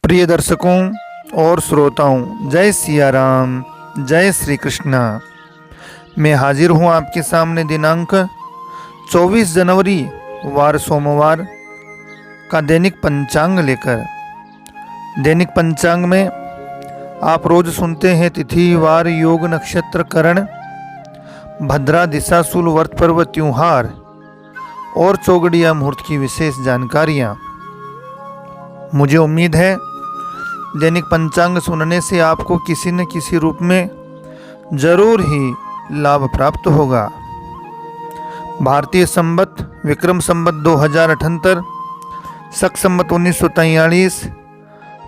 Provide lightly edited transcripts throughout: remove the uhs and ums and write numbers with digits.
प्रिय दर्शकों और श्रोताओं, जय सिया राम, जय श्री कृष्णा। मैं हाजिर हूँ आपके सामने दिनांक 24 जनवरी वार सोमवार का दैनिक पंचांग लेकर। दैनिक पंचांग में आप रोज सुनते हैं तिथि, वार, योग, नक्षत्र, करण, भद्रा, दिशाशूल, व्रत, पर्व, त्योहार और चौगड़िया मुहूर्त की विशेष जानकारियाँ। मुझे उम्मीद है दैनिक पंचांग सुनने से आपको किसी न किसी रूप में जरूर ही लाभ प्राप्त होगा। भारतीय संवत विक्रम संवत 2078, शक संवत 1943,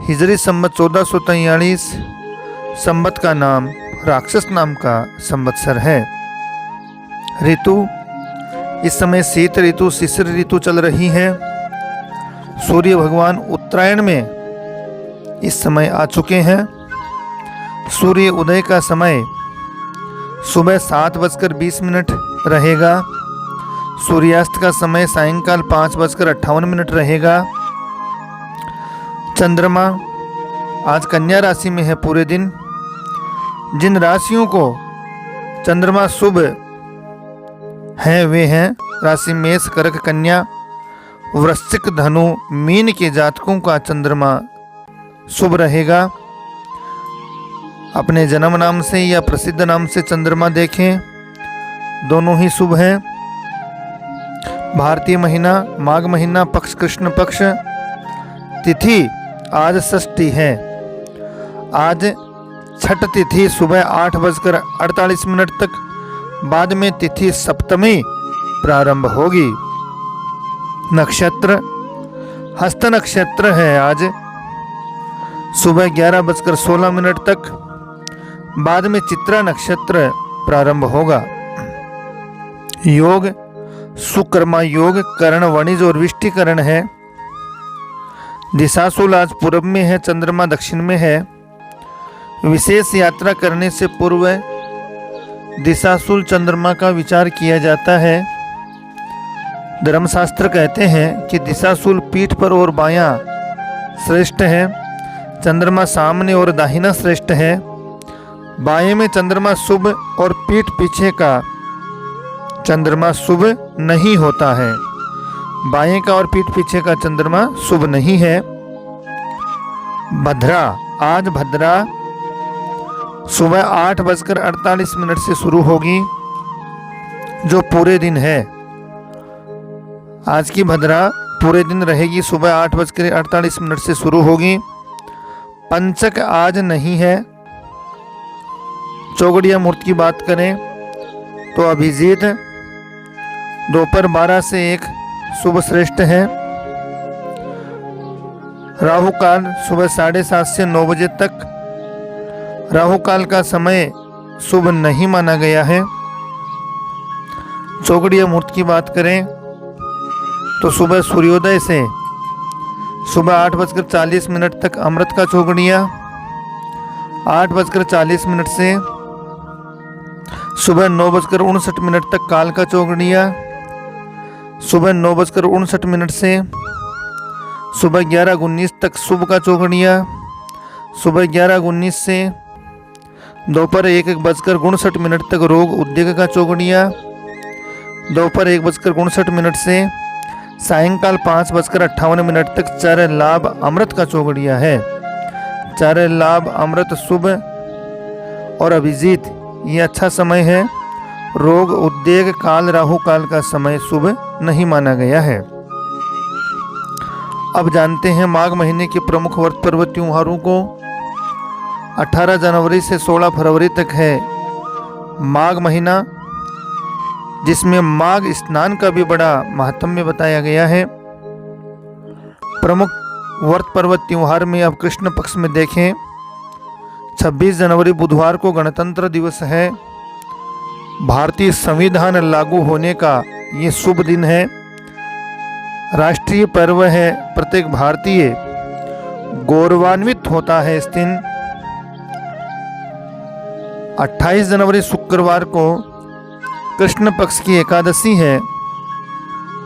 हिजरी संवत 1443, संवत का नाम राक्षस नाम का संवत्सर है। ऋतु इस समय शीत ऋतु, शिशिर ऋतु चल रही है। सूर्य भगवान उत्तरायण में इस समय आ चुके हैं। सूर्य उदय का समय सुबह 7:20 रहेगा। सूर्यास्त का समय सायंकाल 5:58 रहेगा। चंद्रमा आज कन्या राशि में है पूरे दिन। जिन राशियों को चंद्रमा शुभ हैं वे हैं राशि मेष, कर्क, कन्या, वृश्चिक, धनु, मीन के जातकों का चंद्रमा शुभ रहेगा। अपने जन्म नाम से या प्रसिद्ध नाम से चंद्रमा देखें, दोनों ही शुभ हैं। भारतीय महीना माघ महीना, पक्ष कृष्ण पक्ष, तिथि आज षष्ठी है। आज छठ तिथि सुबह 8:48 तक, बाद में तिथि सप्तमी प्रारंभ होगी। नक्षत्र हस्त नक्षत्र है आज सुबह 11:16 तक, बाद में चित्रा नक्षत्र प्रारंभ होगा। योग सुकर्मा योग, करण, वणिज और विष्टिकरण है। दिशाशूल आज पूर्व में है, चंद्रमा दक्षिण में है। विशेष यात्रा करने से पूर्व दिशाशूल चंद्रमा का विचार किया जाता है। धर्मशास्त्र कहते हैं कि दिशाशूल पीठ पर और बायां श्रेष्ठ है, चंद्रमा सामने और दाहिना श्रेष्ठ है। बाएं में चंद्रमा शुभ और पीठ पीछे का चंद्रमा शुभ नहीं होता है। बाएं का और पीठ पीछे का चंद्रमा शुभ नहीं है। भद्रा आज भद्रा सुबह 8:48 से शुरू होगी, जो पूरे दिन है। आज की भद्रा पूरे दिन रहेगी, सुबह 8:48 से शुरू होगी। पंचक आज नहीं है। चौगड़िया मुहूर्त की बात करें तो अभिजीत दोपहर 12 से 1 शुभ श्रेष्ठ है। राहु काल सुबह 7:30 से 9 बजे तक। राहु काल का समय शुभ नहीं माना गया है। चौगड़िया मुहूर्त की बात करें तो सुबह सूर्योदय से सुबह 8:40 तक अमृत का चौगड़िया, 8:40 से सुबह 9:59 तक काल का चौगड़िया, सुबह 9:59 से सुबह 11:19 तक शुभ का चौगड़िया, सुबह 11:19 से दोपहर 1:59 तक रोग उद्योग का चौगड़िया, दोपहर 1:59 से सायंकाल 5:58 तक चार लाभ अमृत का चौगड़िया है। चार लाभ अमृत शुभ और अभिजीत ये अच्छा समय है। रोग उद्योग काल राहु काल का समय शुभ नहीं माना गया है। अब जानते हैं माघ महीने के प्रमुख व्रत पर्व त्योहारों को। 18 जनवरी से 16 फरवरी तक है माघ महीना, जिसमें माघ स्नान का भी बड़ा महात्म्य बताया गया है। प्रमुख व्रत पर्व त्योहार में अब कृष्ण पक्ष में देखें, 26 जनवरी बुधवार को गणतंत्र दिवस है। भारतीय संविधान लागू होने का ये शुभ दिन है। राष्ट्रीय पर्व है। प्रत्येक भारतीय गौरवान्वित होता है इस दिन। 28 जनवरी शुक्रवार को कृष्ण पक्ष की एकादशी है।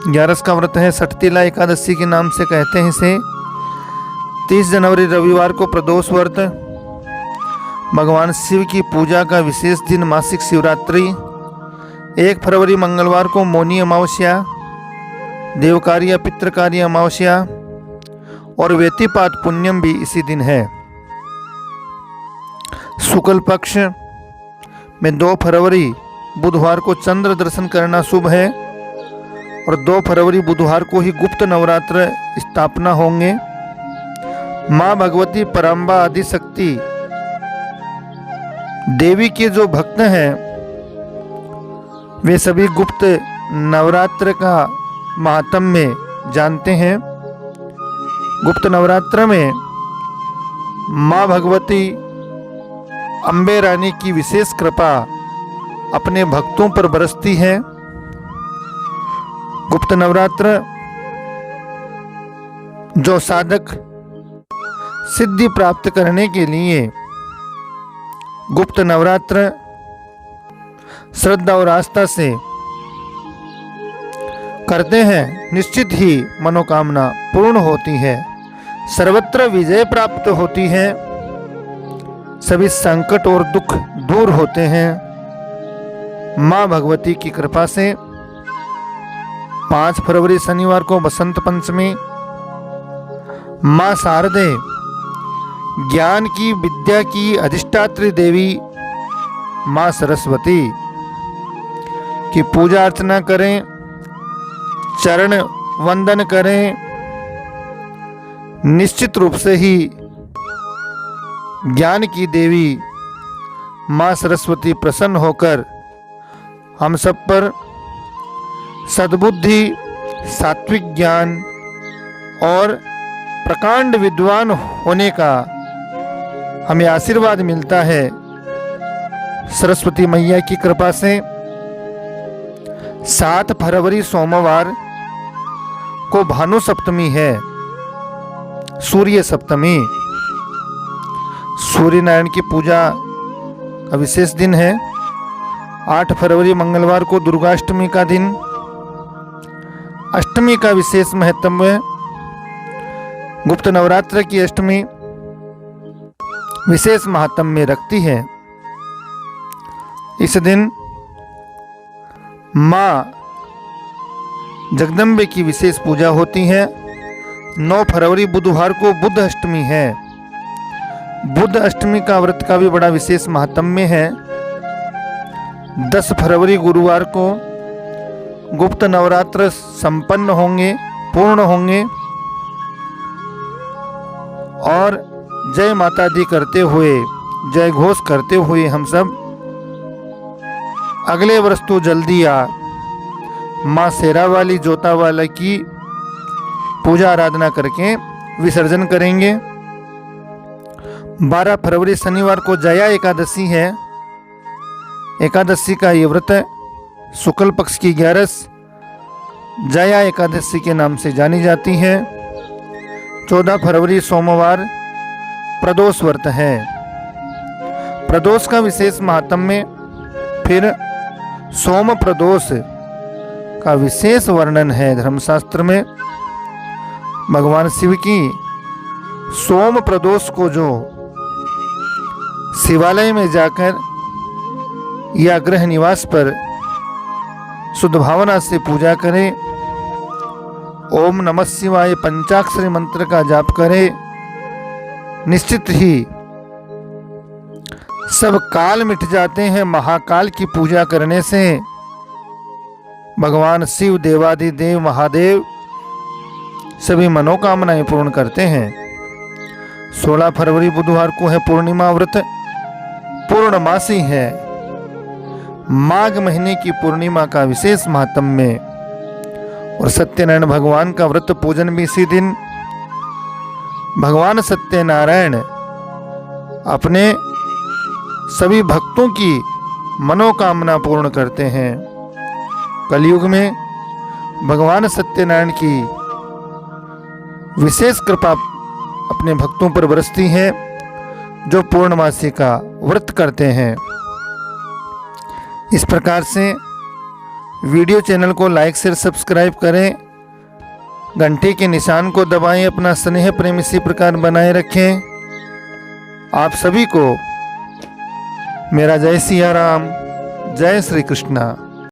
11 का व्रत है, सठतीला एकादशी के नाम से कहते हैं इसे। 30 जनवरी रविवार को प्रदोष व्रत, भगवान शिव की पूजा का विशेष दिन मासिक शिवरात्रि, 1 फरवरी मंगलवार को मौनी अमावस्या, देवकारी या पितृकारी अमावस्या और व्यतिपात पुण्यम भी इसी दिन है। शुक्ल पक्ष में 2 फरवरी बुधवार को चंद्र दर्शन करना शुभ है और 2 फरवरी बुधवार को ही गुप्त नवरात्र स्थापना होंगे। माँ भगवती पराम्बा आदि शक्ति देवी के जो भक्त हैं वे सभी गुप्त नवरात्र का महात्म्य जानते हैं। गुप्त नवरात्र में माँ भगवती अम्बे रानी की विशेष कृपा अपने भक्तों पर बरसती है। गुप्त नवरात्र जो साधक सिद्धि प्राप्त करने के लिए गुप्त नवरात्र श्रद्धा और आस्था से करते हैं, निश्चित ही मनोकामना पूर्ण होती है, सर्वत्र विजय प्राप्त होती है, सभी संकट और दुख दूर होते हैं। माँ भगवती की कृपा से 5 फरवरी शनिवार को बसंत पंचमी, माँ शारदे ज्ञान की विद्या की अधिष्ठात्री देवी माँ सरस्वती की पूजा अर्चना करें, चरण वंदन करें। निश्चित रूप से ही ज्ञान की देवी माँ सरस्वती प्रसन्न होकर हम सब पर सद्बुद्धि, सात्विक ज्ञान और प्रकांड विद्वान होने का हमें आशीर्वाद मिलता है। सरस्वती मैया की कृपा से 7 फरवरी सोमवार को भानु सप्तमी है, सूर्य सप्तमी। सूर्य नारायण की पूजा का विशेष दिन है। 8 फरवरी मंगलवार को दुर्गाष्टमी का दिन, अष्टमी का विशेष महत्व है। गुप्त नवरात्र की अष्टमी विशेष महात्म्य रखती है। इस दिन माँ जगदम्बे की विशेष पूजा होती है। 9 फरवरी बुधवार को बुद्ध अष्टमी है। बुद्ध अष्टमी का व्रत का भी बड़ा विशेष महात्म्य है। 10 फरवरी गुरुवार को गुप्त नवरात्र संपन्न होंगे, पूर्ण होंगे और जय माता दी करते हुए, जय घोष करते हुए हम सब अगले वर्ष तो जल्दी आ माँ शेरा वाली जोता वाला की पूजा आराधना करके विसर्जन करेंगे। 12 फरवरी शनिवार को जया एकादशी है। एकादशी का ये व्रत शुक्ल पक्ष की 11 जया एकादशी के नाम से जानी जाती है। 14 फरवरी सोमवार प्रदोष व्रत है। प्रदोष का विशेष महात्म्य, फिर सोम प्रदोष का विशेष वर्णन है धर्मशास्त्र में। भगवान शिव की सोम प्रदोष को जो शिवालय में जाकर या गृह निवास पर शुद्ध भावना से पूजा करें, ओम नमः शिवाय पंचाक्षरी मंत्र का जाप करें, निश्चित ही सब काल मिट जाते हैं। महाकाल की पूजा करने से भगवान शिव देवादिदेव महादेव सभी मनोकामनाएं पूर्ण करते हैं। 16 फरवरी बुधवार को है पूर्णिमा व्रत, पूर्णमासी है। माघ महीने की पूर्णिमा का विशेष महात्म्य और सत्यनारायण भगवान का व्रत पूजन भी इसी दिन। भगवान सत्यनारायण अपने सभी भक्तों की मनोकामना पूर्ण करते हैं। कलयुग में भगवान सत्यनारायण की विशेष कृपा अपने भक्तों पर बरसती है जो पूर्णमासी का व्रत करते हैं। इस प्रकार से वीडियो चैनल को लाइक शेयर सब्सक्राइब करें, घंटे के निशान को दबाएं। अपना स्नेह प्रेम इसी प्रकार बनाए रखें। आप सभी को मेरा जय सिया राम, जय श्री कृष्णा।